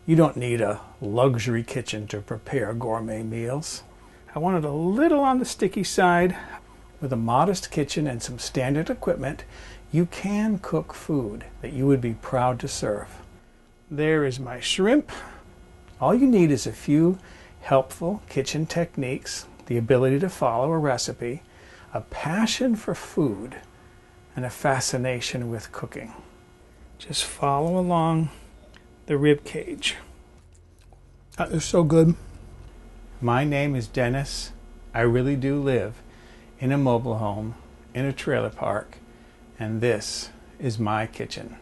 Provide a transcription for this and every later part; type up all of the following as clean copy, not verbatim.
You don't need a luxury kitchen to prepare gourmet meals. I wanted a little on the sticky side. With a modest kitchen and some standard equipment, you can cook food that you would be proud to serve. There is my shrimp. All you need is a few helpful kitchen techniques, the ability to follow a recipe, a passion for food, and a fascination with cooking. Just follow along the rib cage. That is so good. My name is Dennis. I really do live in a mobile home, in a trailer park, and this is my kitchen.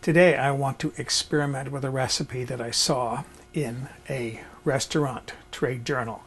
Today I want to experiment with a recipe that I saw in a restaurant trade journal.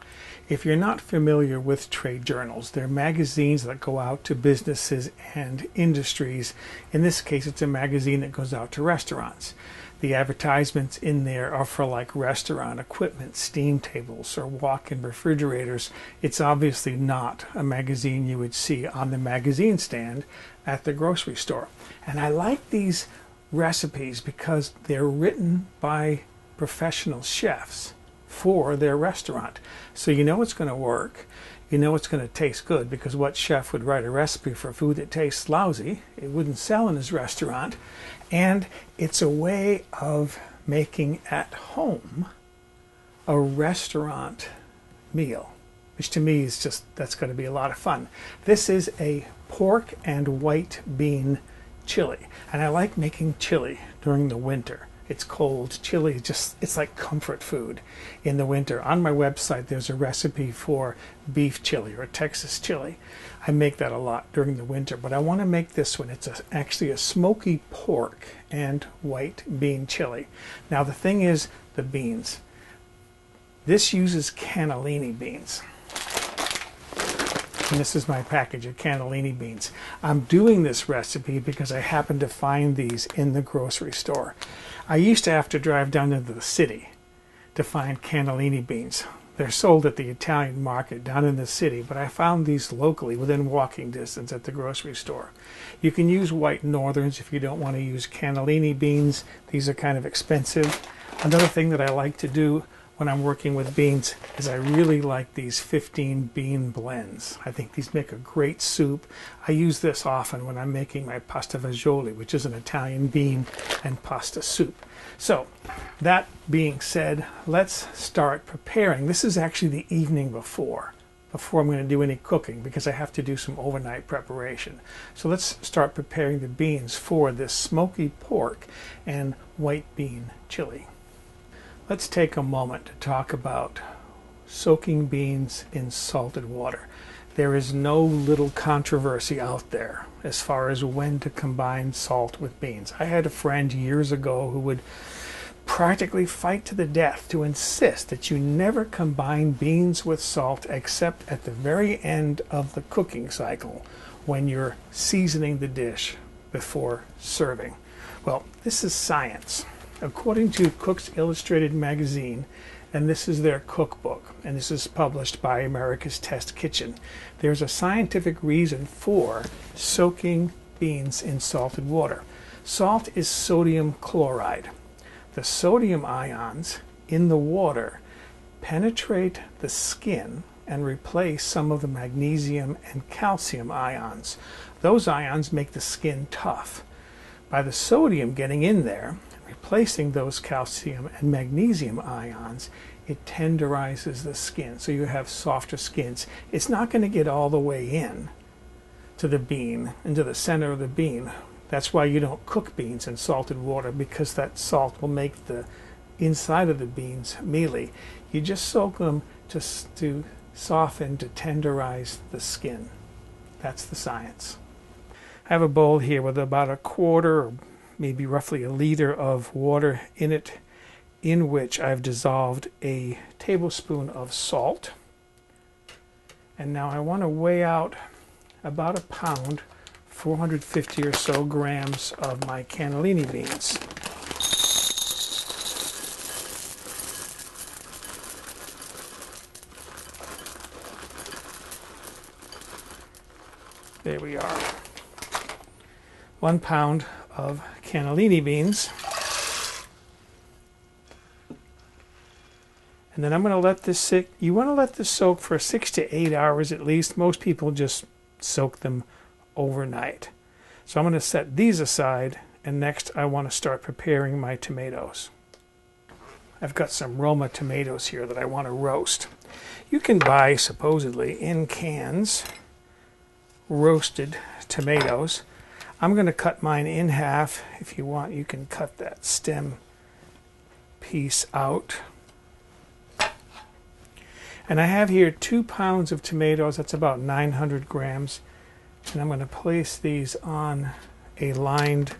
If you're not familiar with trade journals, they're magazines that go out to businesses and industries. In this case, it's a magazine that goes out to restaurants. The advertisements in there are for like restaurant equipment, steam tables, or walk-in refrigerators. It's obviously not a magazine you would see on the magazine stand at the grocery store. And I like these recipes because they're written by professional chefs for their restaurant. So you know it's going to work. You know it's going to taste good, because what chef would write a recipe for food that tastes lousy? It wouldn't sell in his restaurant. And it's a way of making at home a restaurant meal, which to me is just, that's going to be a lot of fun. This is a pork and white bean chili. And I like making chili during the winter. It's cold. Chili, it's like comfort food in the winter. On my website, there's a recipe for beef chili or Texas chili. I make that a lot during the winter, but I want to make this one. It's actually a smoky pork and white bean chili. Now, the thing is the beans. This uses cannellini beans. And this is my package of cannellini beans. I'm doing this recipe because I happen to find these in the grocery store. I used to have to drive down into the city to find cannellini beans. They're sold at the Italian market down in the city, but I found these locally within walking distance at the grocery store. You can use white northerns if you don't want to use cannellini beans. These are kind of expensive. Another thing that I like to do when I'm working with beans is I really like these 15 bean blends. I think these make a great soup. I use this often when I'm making my pasta fagioli, which is an Italian bean and pasta soup. So that being said, let's start preparing. This is actually the evening before I'm going to do any cooking, because I have to do some overnight preparation. So let's start preparing the beans for this smoky pork and white bean chili. Let's take a moment to talk about soaking beans in salted water. There is no little controversy out there as far as when to combine salt with beans. I had a friend years ago who would practically fight to the death to insist that you never combine beans with salt except at the very end of the cooking cycle when you're seasoning the dish before serving. Well, this is science. According to Cook's Illustrated magazine, and this is their cookbook, and this is published by America's Test Kitchen, there's a scientific reason for soaking beans in salted water. Salt is sodium chloride. The sodium ions in the water penetrate the skin and replace some of the magnesium and calcium ions. Those ions make the skin tough. By the sodium getting in there, replacing those calcium and magnesium ions, it tenderizes the skin, so you have softer skins. It's not going to get all the way in to the bean, into the center of the bean. That's why you don't cook beans in salted water, because that salt will make the inside of the beans mealy. You just soak them to soften, to tenderize the skin. That's the science. I have a bowl here with about a quarter, or maybe roughly a liter of water in it, in which I've dissolved a tablespoon of salt. And now I want to weigh out about a pound, 450 or so grams of my cannellini beans. There we are. 1 pound of cannellini beans. And then I'm going to let this sit. You want to let this soak for 6 to 8 hours at least. Most people just soak them overnight. So I'm going to set these aside, and next I want to start preparing my tomatoes. I've got some Roma tomatoes here that I want to roast. You can buy, supposedly, in cans, roasted tomatoes. I'm going to cut mine in half. If you want, you can cut that stem piece out. And I have here 2 pounds of tomatoes. That's about 900 grams. And I'm going to place these on a lined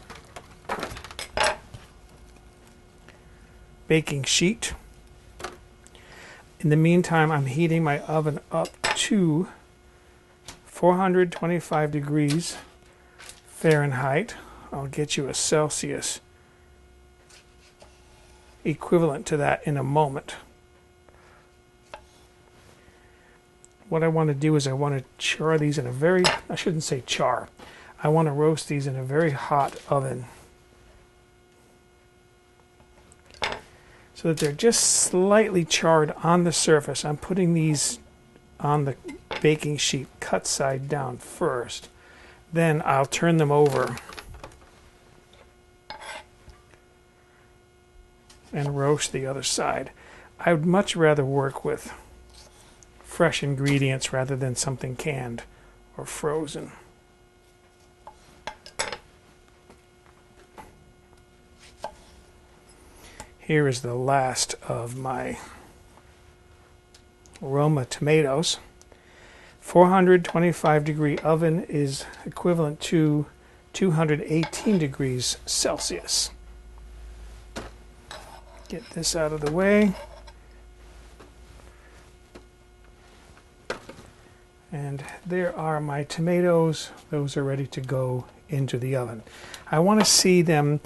baking sheet. In the meantime, I'm heating my oven up to 425 degrees Fahrenheit. I'll get you a Celsius equivalent to that in a moment. What I want to do is I want to char these in a very, I shouldn't say char, I want to roast these in a very hot oven, so that they're just slightly charred on the surface. I'm putting these on the baking sheet cut side down first. Then I'll turn them over and roast the other side. I would much rather work with fresh ingredients rather than something canned or frozen. Here is the last of my Roma tomatoes. 425 degree oven is equivalent to 218 degrees Celsius. Get this out of the way. And there are my tomatoes. Those are ready to go into the oven. I want to see them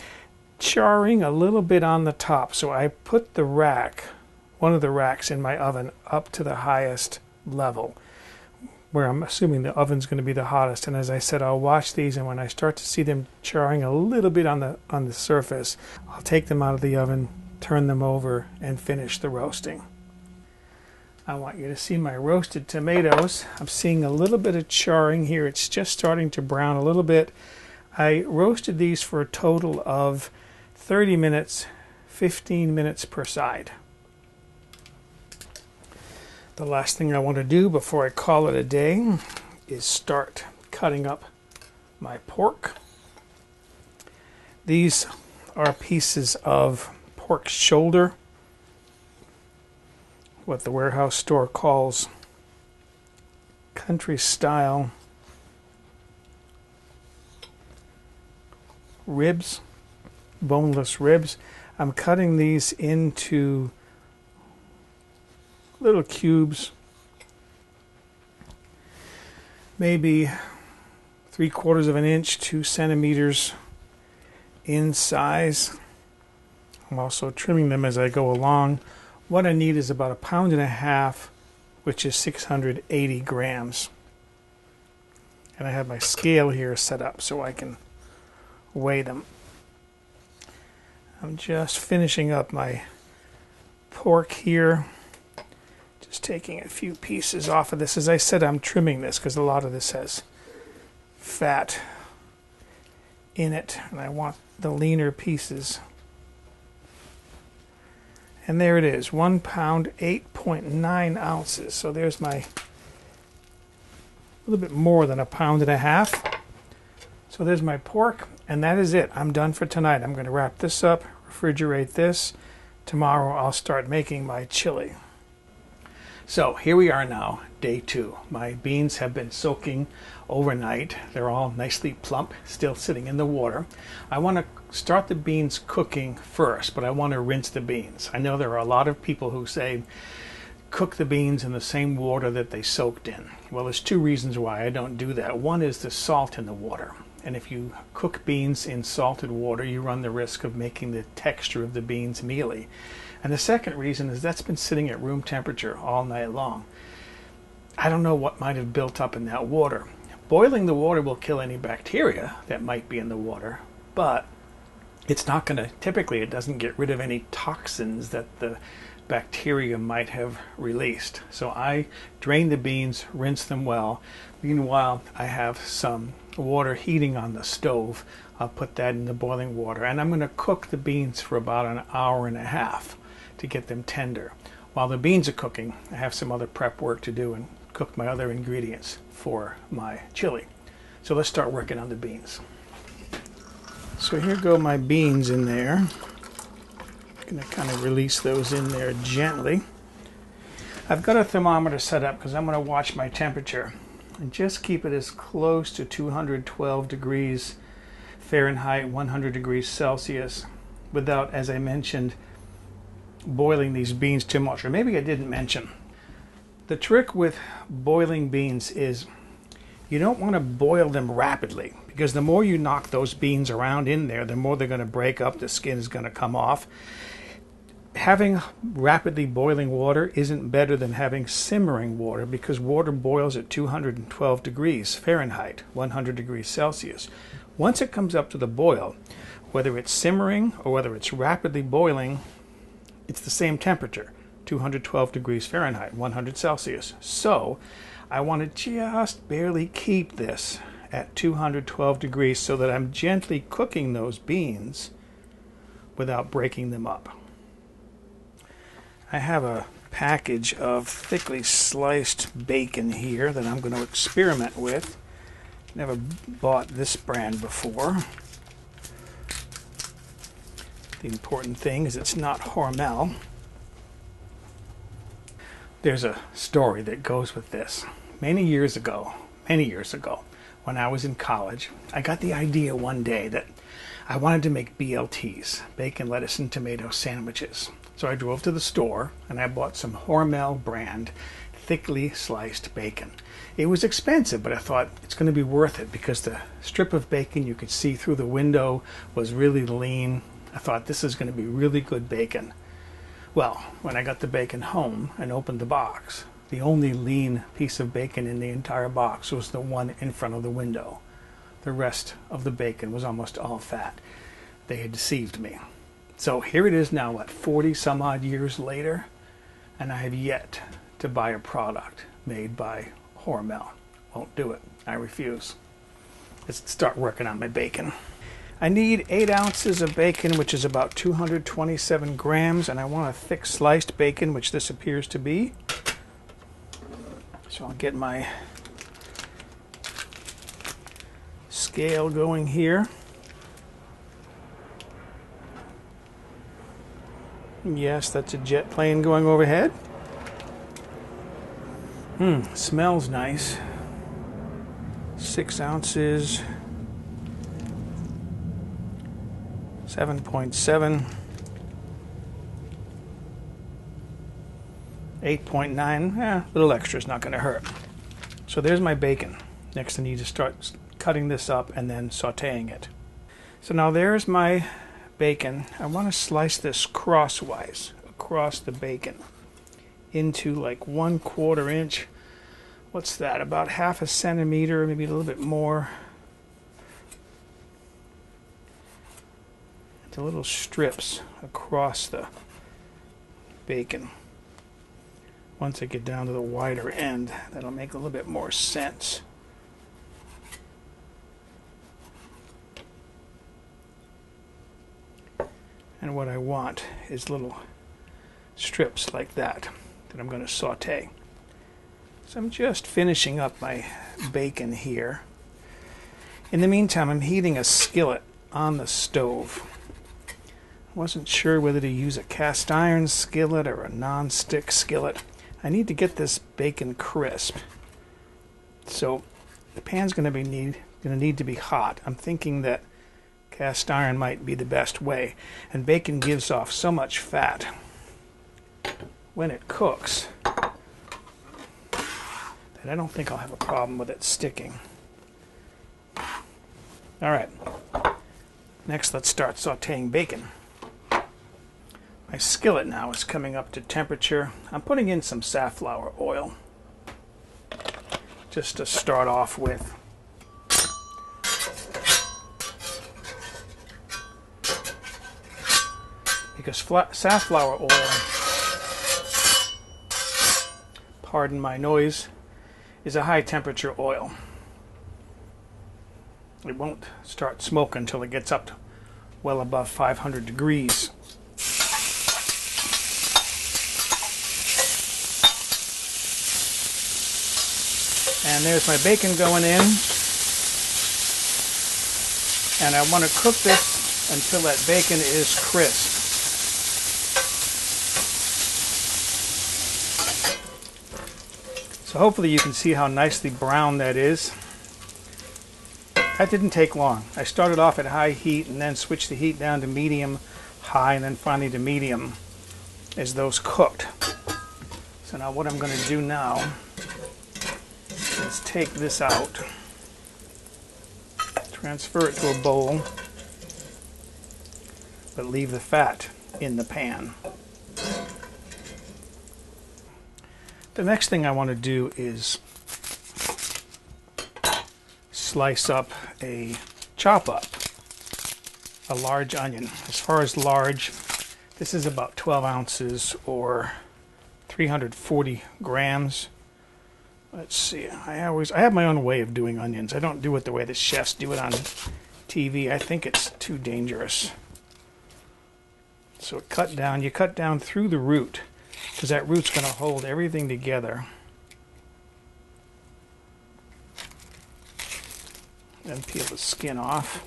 charring a little bit on the top, so I put the rack, one of the racks in my oven, up to the highest level, where I'm assuming the oven's going to be the hottest. And as I said, I'll watch these, and when I start to see them charring a little bit on the surface, I'll take them out of the oven, turn them over, and finish the roasting. I want you to see my roasted tomatoes. I'm seeing a little bit of charring here. It's just starting to brown a little bit. I roasted these for a total of 30 minutes, 15 minutes per side. The last thing I want to do before I call it a day is start cutting up my pork. These are pieces of pork shoulder, what the warehouse store calls country style ribs, boneless ribs. I'm cutting these into little cubes, maybe 3/4 of an inch, 2 centimeters in size. I'm also trimming them as I go along. What I need is about 1.5 pounds, which is 680 grams. And I have my scale here set up so I can weigh them. I'm just finishing up my pork here. Just taking a few pieces off of this. As I said, I'm trimming this because a lot of this has fat in it, and I want the leaner pieces. And there it is, 1 pound, 8.9 ounces. So there's my, a little bit more than 1.5 pounds. So there's my pork, and that is it. I'm done for tonight. I'm going to wrap this up, refrigerate this. Tomorrow I'll start making my chili. So here we are now, day 2. My beans have been soaking overnight. They're all nicely plump, still sitting in the water. I want to start the beans cooking first, but I want to rinse the beans. I know there are a lot of people who say cook the beans in the same water that they soaked in. Well, there's 2 reasons why I don't do that. One is the salt in the water. And if you cook beans in salted water, you run the risk of making the texture of the beans mealy. And the second reason is that's been sitting at room temperature all night long. I don't know what might have built up in that water. Boiling the water will kill any bacteria that might be in the water, but It's not going to, typically it doesn't get rid of any toxins that the bacteria might have released. So I drain the beans, rinse them well. Meanwhile, I have some water heating on the stove. I'll put that in the boiling water, and I'm going to cook the beans for about an hour and a half to get them tender. While the beans are cooking, I have some other prep work to do and cook my other ingredients for my chili. So let's start working on the beans. So here go my beans in there. I'm going to kind of release those in there gently. I've got a thermometer set up because I'm going to watch my temperature and just keep it as close to 212 degrees Fahrenheit, 100 degrees Celsius, without, as I mentioned, boiling these beans too much. Or maybe I didn't mention. The trick with boiling beans is you don't want to boil them rapidly, because the more you knock those beans around in there, the more they're going to break up, the skin is going to come off. Having rapidly boiling water isn't better than having simmering water, because water boils at 212 degrees Fahrenheit, 100 degrees Celsius. Once it comes up to the boil, whether it's simmering or whether it's rapidly boiling, it's the same temperature, 212 degrees Fahrenheit, 100 Celsius. So I want to just barely keep this at 212 degrees so that I'm gently cooking those beans without breaking them up. I have a package of thickly sliced bacon here that I'm going to experiment with. Never bought this brand before. The important thing is it's not Hormel. There's a story that goes with this. Many years ago, when I was in college, I got the idea one day that I wanted to make BLTs, bacon, lettuce, and tomato sandwiches. So I drove to the store and I bought some Hormel brand thickly sliced bacon. It was expensive, but I thought it's going to be worth it because the strip of bacon you could see through the window was really lean. I thought this is going to be really good bacon. Well, when I got the bacon home and opened the box, the only lean piece of bacon in the entire box was the one in front of the window. The rest of the bacon was almost all fat. They had deceived me. So here it is now, what, 40 some odd years later, and I have yet to buy a product made by Hormel. Won't do it. I refuse. Let's start working on my bacon. I need 8 ounces of bacon, which is about 227 grams, and I want a thick sliced bacon, which this appears to be. So I'll get my scale going here. Yes, that's a jet plane going overhead. Smells nice. 6 ounces. 7.7. 8.9. A little extra is not going to hurt. So there's my bacon. Next I need to start cutting this up and then sauteing it. So now there's my bacon. I want to slice this crosswise across the bacon into like 1/4 inch. What's that? About half a centimeter, maybe a little bit more. Into little strips across the bacon. Once I get down to the wider end, that'll make a little bit more sense. And what I want is little strips like that I'm going to saute. So I'm just finishing up my bacon here. In the meantime, I'm heating a skillet on the stove. I wasn't sure whether to use a cast iron skillet or a non-stick skillet. I need to get this bacon crisp. So the pan's going to need to be hot. I'm thinking that cast iron might be the best way. And bacon gives off so much fat when it cooks that I don't think I'll have a problem with it sticking. All right. Next, let's start sauteing bacon. My skillet now is coming up to temperature. I'm putting in some safflower oil just to start off with. because safflower oil, pardon my noise, is a high temperature oil. It won't start smoking until it gets up to well above 500 degrees. And there's my bacon going in. And I want to cook this until that bacon is crisp. So hopefully you can see how nicely brown that is. That didn't take long. I started off at high heat and then switched the heat down to medium, high, and then finally to medium as those cooked. So now what I'm going to do now is take this out, transfer it to a bowl, but leave the fat in the pan. The next thing I want to do is chop up a large onion. As far as large, this is about 12 ounces or 340 grams. Let's see, I have my own way of doing onions. I don't do it the way the chefs do it on TV. I think it's too dangerous. So you cut down through the root, because that root's going to hold everything together. And peel the skin off.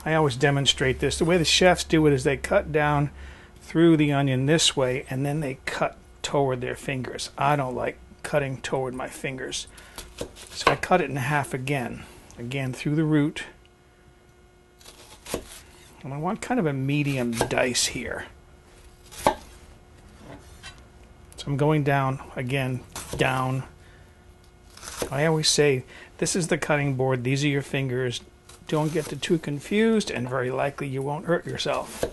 I always demonstrate this. The way the chefs do it is they cut down through the onion this way and then they cut toward their fingers. I don't like cutting toward my fingers. So I cut it in half again through the root. And I want kind of a medium dice here. So I'm going down again, down. I always say, this is the cutting board, these are your fingers. Don't get too confused, and very likely you won't hurt yourself.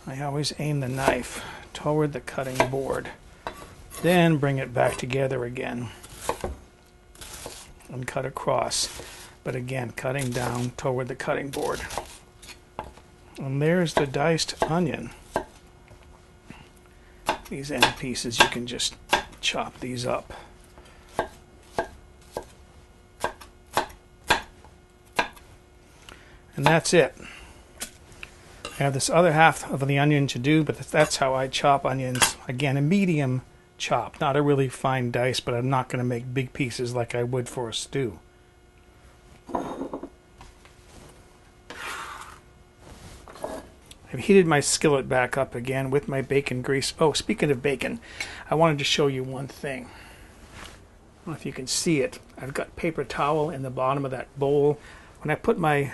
I always aim the knife toward the cutting board, then bring it back together again and cut across. But again, cutting down toward the cutting board. And there's the diced onion. These end pieces, you can just chop these up. And that's it. I have this other half of the onion to do, but that's how I chop onions. Again, a medium chop, not a really fine dice, but I'm not going to make big pieces like I would for a stew. I've heated my skillet back up again with my bacon grease. Oh, speaking of bacon, I wanted to show you one thing. I don't know if you can see it. I've got paper towel in the bottom of that bowl. When I put my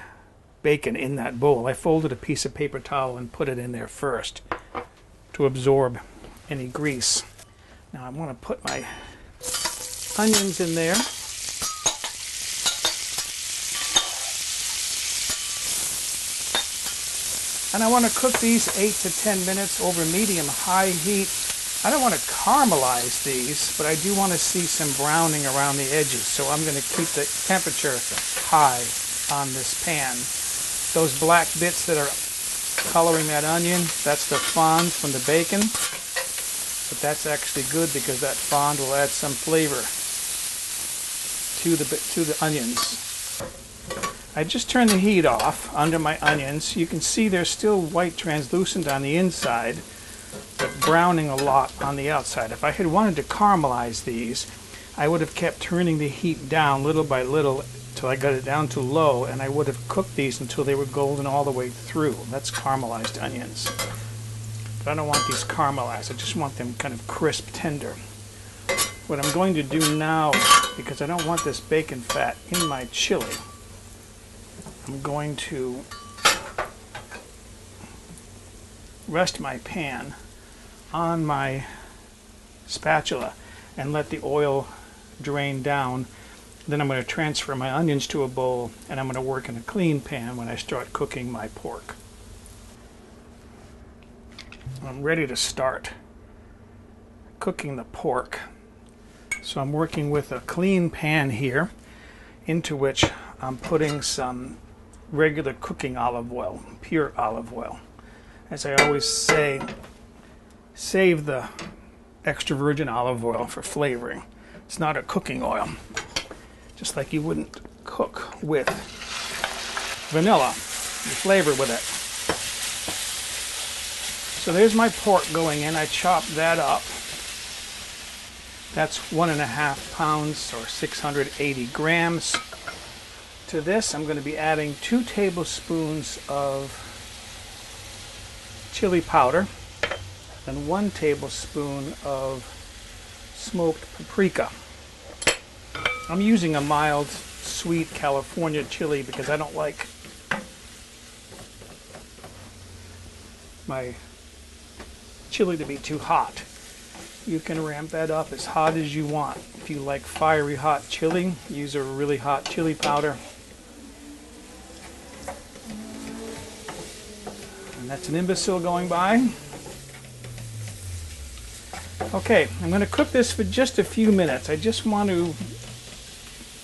bacon in that bowl, I folded a piece of paper towel and put it in there first to absorb any grease. Now I want to put my onions in there. And I want to cook these 8 to 10 minutes over medium-high heat. I don't want to caramelize these, but I do want to see some browning around the edges. So I'm going to keep the temperature high on this pan. Those black bits that are coloring that onion, that's the fond from the bacon. But that's actually good because that fond will add some flavor to the onions. I just turned the heat off under my onions. You can see they're still white translucent on the inside, but browning a lot on the outside. If I had wanted to caramelize these, I would have kept turning the heat down little by little till I got it down to low, and I would have cooked these until they were golden all the way through. That's caramelized onions. But I don't want these caramelized. I just want them kind of crisp, tender. What I'm going to do now, because I don't want this bacon fat in my chili, I'm going to rest my pan on my spatula and let the oil drain down. Then I'm going to transfer my onions to a bowl, and I'm going to work in a clean pan when I start cooking my pork. I'm ready to start cooking the pork. So I'm working with a clean pan here, into which I'm putting some regular cooking olive oil, pure olive oil. As I always say, save the extra virgin olive oil for flavoring. It's not a cooking oil. Just like you wouldn't cook with vanilla. You flavor with it. So there's my pork going in. I chopped that up. That's 1.5 pounds or 680 grams. To this, I'm going to be adding 2 tablespoons of chili powder and 1 tablespoon of smoked paprika. I'm using a mild, sweet California chili because I don't like my chili to be too hot. You can ramp that up as hot as you want. If you like fiery hot chili, use a really hot chili powder. And that's an imbecile going by. Okay, I'm going to cook this for just a few minutes. I just want to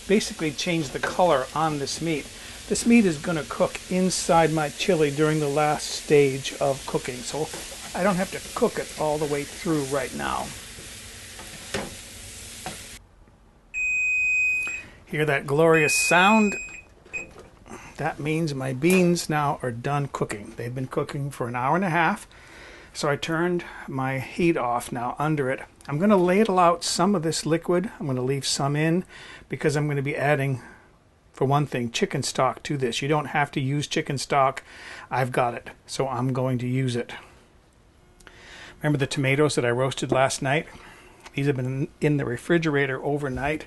basically change the color on this meat. This meat is going to cook inside my chili during the last stage of cooking, so I don't have to cook it all the way through right now. Hear that glorious sound? That means my beans now are done cooking. They've been cooking for an hour and a half, so I turned my heat off now under it. I'm going to ladle out some of this liquid. I'm going to leave some in because I'm going to be adding, for one thing, chicken stock to this. You don't have to use chicken stock. I've got it, so I'm going to use it. Remember the tomatoes that I roasted last night? These have been in the refrigerator overnight.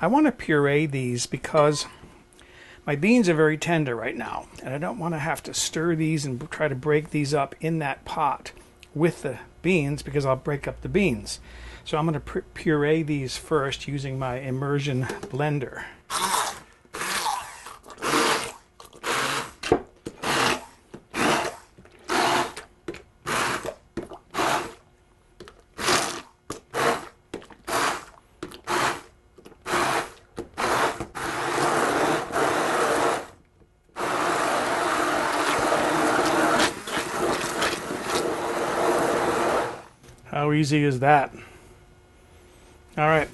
I want to puree these because my beans are very tender right now, and I don't want to have to stir these and try to break these up in that pot with the beans because I'll break up the beans. So I'm going to puree these first using my immersion blender. How easy is that? All right,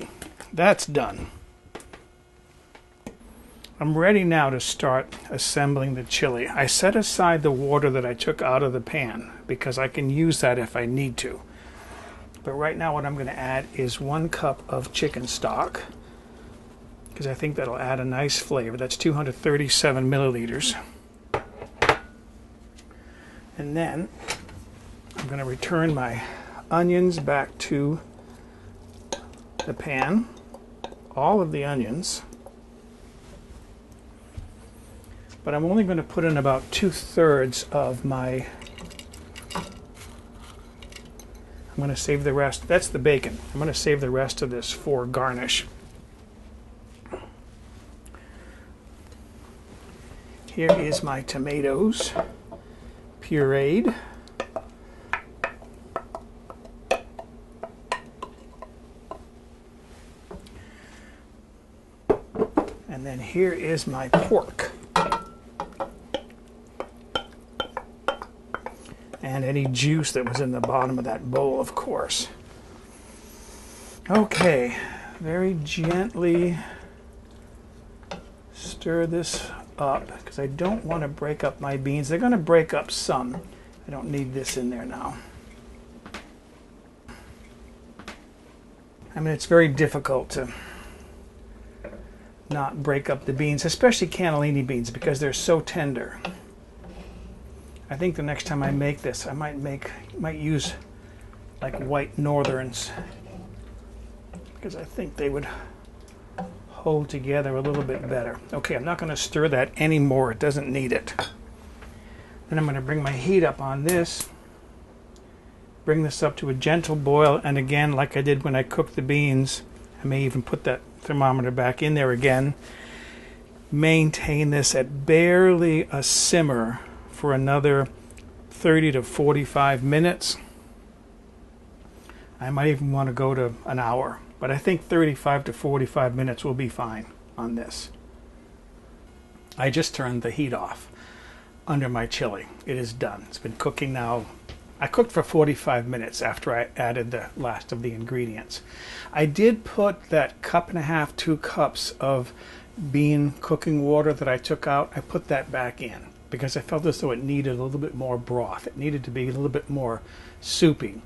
that's done. I'm ready now to start assembling the chili. I set aside the water that I took out of the pan because I can use that if I need to. But right now what I'm going to add is 1 cup of chicken stock because I think that'll add a nice flavor. That's 237 milliliters. And then I'm going to return my onions back to the pan, all of the onions, but I'm only going to put in about 2/3 of my, I'm going to save the rest, that's the bacon, I'm going to save the rest of this for garnish. Here is my tomatoes pureed. And then here is my pork. And any juice that was in the bottom of that bowl, of course. Okay, very gently stir this up because I don't want to break up my beans. They're going to break up some. I don't need this in there now. I mean, it's very difficult to not break up the beans, especially cannellini beans, because they're so tender. I think the next time I make this, I might use like white northerns because I think they would hold together a little bit better. Okay, I'm not going to stir that anymore. It doesn't need it. Then I'm going to bring my heat up on this, bring this up to a gentle boil, and again, like I did when I cooked the beans, I may even put that thermometer back in there again. Maintain this at barely a simmer for another 30 to 45 minutes. I might even want to go to an hour, but I think 35 to 45 minutes will be fine on this. I just turned the heat off under my chili. It is done. It's been cooking now. I cooked for 45 minutes after I added the last of the ingredients. I did put that cup and a half, 2 cups of bean cooking water that I took out. I put that back in because I felt as though it needed a little bit more broth. It needed to be a little bit more soupy.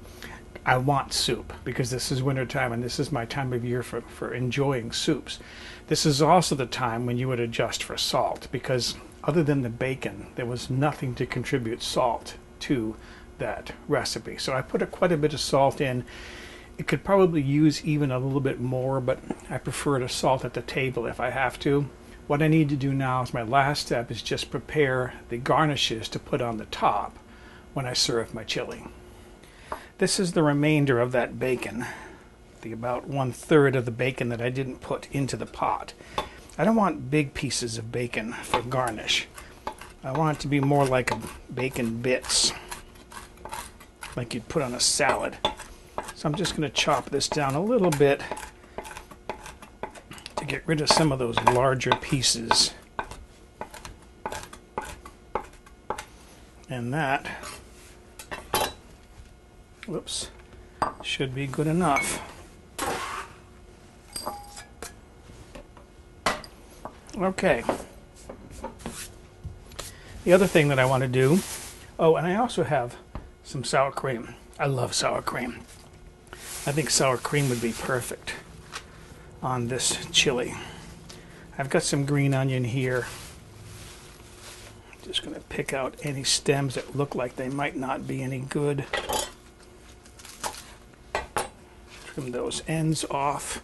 I want soup because this is winter time and this is my time of year for enjoying soups. This is also the time when you would adjust for salt, because other than the bacon, there was nothing to contribute salt to that recipe. So I put quite a bit of salt in. It could probably use even a little bit more, but I prefer to salt at the table if I have to. What I need to do now is my last step is just prepare the garnishes to put on the top when I serve my chili. This is the remainder of that bacon, the about 1/3 of the bacon that I didn't put into the pot. I don't want big pieces of bacon for garnish. I want it to be more like bacon bits, like you'd put on a salad. So I'm just going to chop this down a little bit to get rid of some of those larger pieces. And that, whoops, should be good enough. Okay. The other thing that I want to do, oh, and I also have some sour cream. I love sour cream. I think sour cream would be perfect on this chili. I've got some green onion here. Just going to pick out any stems that look like they might not be any good. Trim those ends off.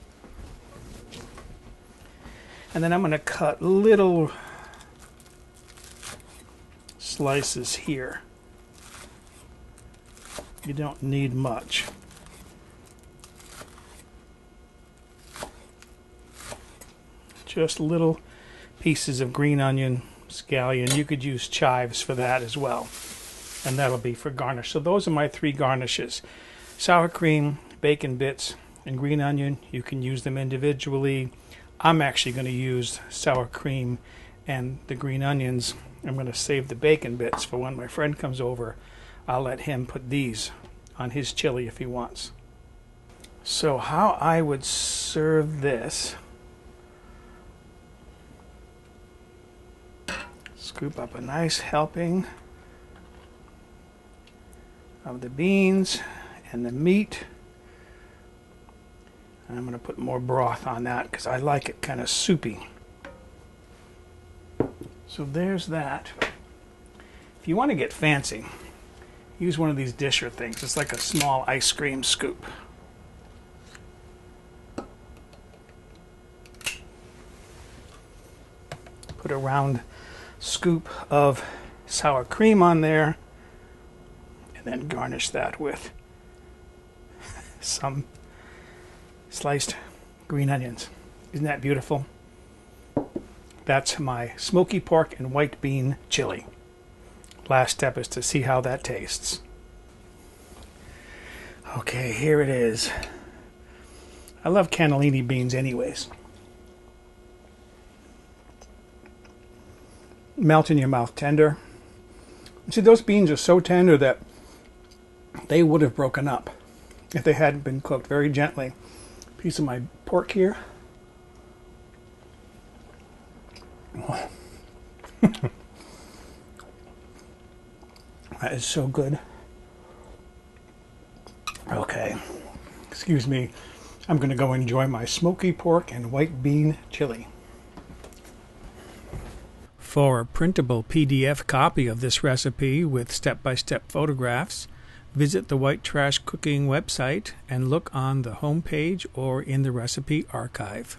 And then I'm going to cut little slices here. You don't need much. Just little pieces of green onion, scallion. You could use chives for that as well. And that'll be for garnish. So those are my 3 garnishes. Sour cream, bacon bits, and green onion. You can use them individually. I'm actually going to use sour cream and the green onions. I'm going to save the bacon bits for when my friend comes over. I'll let him put these on his chili if he wants. So how I would serve this: scoop up a nice helping of the beans and the meat. And I'm going to put more broth on that because I like it kind of soupy. So there's that. If you want to get fancy, use one of these disher things. It's like a small ice cream scoop. Put a round scoop of sour cream on there, and then garnish that with some sliced green onions. Isn't that beautiful? That's my smoky pork and white bean chili. Last step is to see how that tastes. Okay, here it is. I love cannellini beans anyways. Melt in your mouth, tender. See, those beans are so tender that they would have broken up if they hadn't been cooked very gently. Piece of my pork here. That is so good. Okay, excuse me. I'm going to go enjoy my smoky pork and white bean chili. For a printable PDF copy of this recipe with step-by-step photographs, visit the White Trash Cooking website and look on the home page or in the recipe archive.